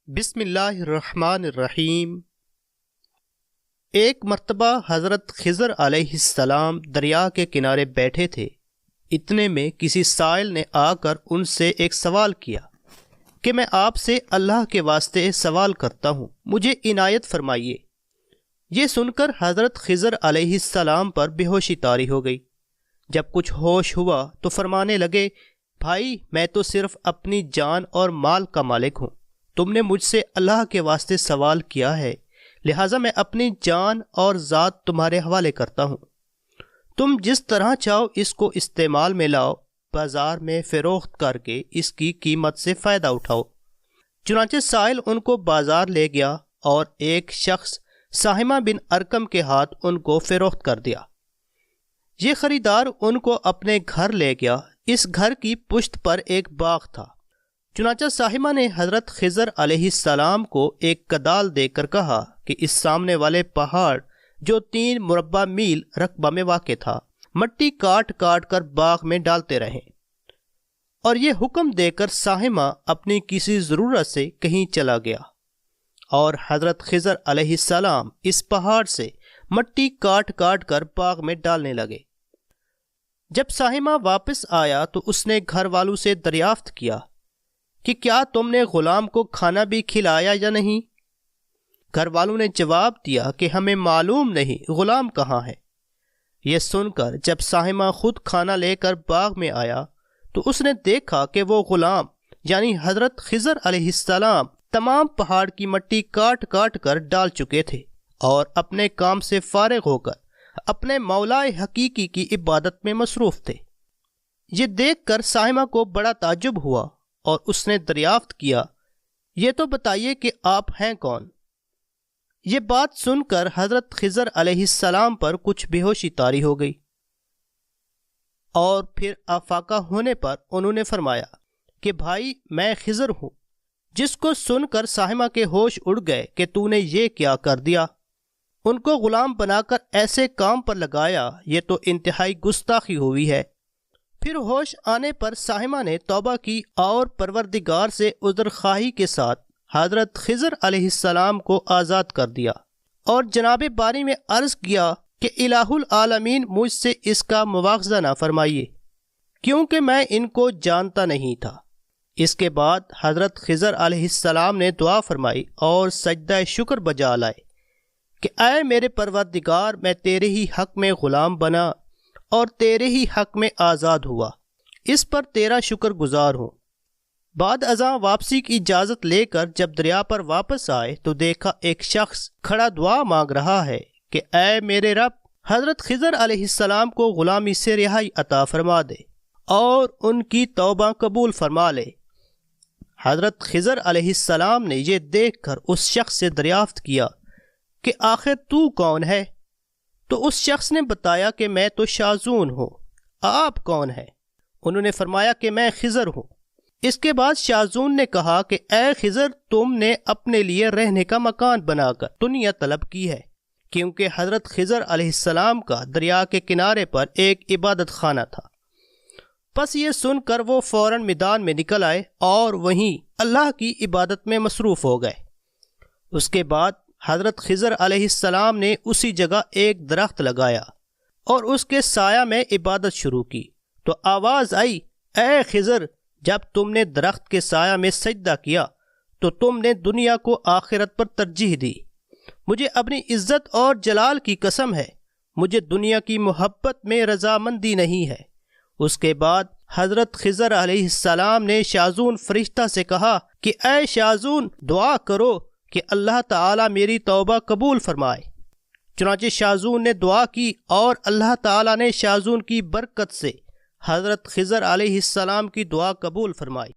بسم اللہ الرحمن الرحیم۔ ایک مرتبہ حضرت خضر علیہ السلام دریا کے کنارے بیٹھے تھے۔ اتنے میں کسی سائل نے آ کر ان سے ایک سوال کیا کہ میں آپ سے اللہ کے واسطے سوال کرتا ہوں، مجھے عنایت فرمائیے۔ یہ سن کر حضرت خضر علیہ السلام پر بے ہوشی طاری ہو گئی۔ جب کچھ ہوش ہوا تو فرمانے لگے، بھائی میں تو صرف اپنی جان اور مال کا مالک ہوں، تم نے مجھ سے اللہ کے واسطے سوال کیا ہے، لہٰذا میں اپنی جان اور ذات تمہارے حوالے کرتا ہوں۔ تم جس طرح چاہو اس کو استعمال میں لاؤ، بازار میں فروخت کر کے اس کی قیمت سے فائدہ اٹھاؤ۔ چنانچہ سائل ان کو بازار لے گیا اور ایک شخص ساہمہ بن ارکم کے ہاتھ ان کو فروخت کر دیا۔ یہ خریدار ان کو اپنے گھر لے گیا۔ اس گھر کی پشت پر ایک باغ تھا۔ چنانچہ ساہمہ نے حضرت خضر علیہ السلام کو ایک کدال دے کر کہا کہ اس سامنے والے پہاڑ جو 3 مربع میل رقبہ میں واقع تھا، مٹی کاٹ کاٹ کر باغ میں ڈالتے رہیں۔ اور یہ حکم دے کر ساہمہ اپنی کسی ضرورت سے کہیں چلا گیا اور حضرت خضر علیہ السلام اس پہاڑ سے مٹی کاٹ کاٹ کر باغ میں ڈالنے لگے۔ جب ساہمہ واپس آیا تو اس نے گھر والوں سے دریافت کیا کہ کیا تم نے غلام کو کھانا بھی کھلایا یا نہیں؟ گھر والوں نے جواب دیا کہ ہمیں معلوم نہیں غلام کہاں ہے۔ یہ سن کر جب ساہمہ خود کھانا لے کر باغ میں آیا تو اس نے دیکھا کہ وہ غلام یعنی حضرت خضر علیہ السلام تمام پہاڑ کی مٹی کاٹ کاٹ کر ڈال چکے تھے اور اپنے کام سے فارغ ہو کر اپنے مولا حقیقی کی عبادت میں مصروف تھے۔ یہ دیکھ کر ساہمہ کو بڑا تعجب ہوا اور اس نے دریافت کیا، یہ تو بتائیے کہ آپ ہیں کون؟ یہ بات سن کر حضرت خضر علیہ السلام پر کچھ بے ہوشی طاری ہو گئی، اور پھر افاقہ ہونے پر انہوں نے فرمایا کہ بھائی میں خضر ہوں، جس کو سن کر ساہمہ کے ہوش اڑ گئے کہ تو نے یہ کیا کر دیا، ان کو غلام بنا کر ایسے کام پر لگایا، یہ تو انتہائی گستاخی ہوئی ہے۔ پھر ہوش آنے پر ساہمہ نے توبہ کی اور پروردگار سے عذر خواہی کے ساتھ حضرت خضر علیہ السلام کو آزاد کر دیا اور جناب باری میں عرض کیا کہ الہ العالمین مجھ سے اس کا مواخذہ نہ فرمائیے، کیونکہ میں ان کو جانتا نہیں تھا۔ اس کے بعد حضرت خضر علیہ السلام نے دعا فرمائی اور سجدہ شکر بجا لائے کہ اے میرے پروردگار، میں تیرے ہی حق میں غلام بنا اور تیرے ہی حق میں آزاد ہوا، اس پر تیرا شکر گزار ہوں۔ بعد ازاں واپسی کی اجازت لے کر جب دریا پر واپس آئے تو دیکھا ایک شخص کھڑا دعا مانگ رہا ہے کہ اے میرے رب، حضرت خضر علیہ السلام کو غلامی سے رہائی عطا فرما دے اور ان کی توبہ قبول فرما لے۔ حضرت خضر علیہ السلام نے یہ دیکھ کر اس شخص سے دریافت کیا کہ آخر تو کون ہے؟ تو اس شخص نے بتایا کہ میں تو شازون ہوں، آپ کون ہیں؟ انہوں نے فرمایا کہ میں خضر ہوں۔ اس کے بعد شازون نے کہا کہ اے خضر، تم نے اپنے لیے رہنے کا مکان بنا کر دنیا طلب کی ہے، کیونکہ حضرت خضر علیہ السلام کا دریا کے کنارے پر ایک عبادت خانہ تھا۔ پس یہ سن کر وہ فوراً میدان میں نکل آئے اور وہیں اللہ کی عبادت میں مصروف ہو گئے۔ اس کے بعد حضرت خضر علیہ السلام نے اسی جگہ ایک درخت لگایا اور اس کے سایہ میں عبادت شروع کی تو آواز آئی، اے خضر، جب تم نے درخت کے سایہ میں سجدہ کیا تو تم نے دنیا کو آخرت پر ترجیح دی۔ مجھے اپنی عزت اور جلال کی قسم ہے، مجھے دنیا کی محبت میں رضامندی نہیں ہے۔ اس کے بعد حضرت خضر علیہ السلام نے شازون فرشتہ سے کہا کہ اے شازون، دعا کرو کہ اللہ تعالیٰ میری توبہ قبول فرمائے۔ چنانچہ شازون نے دعا کی اور اللہ تعالیٰ نے شازون کی برکت سے حضرت خضر علیہ السلام کی دعا قبول فرمائی۔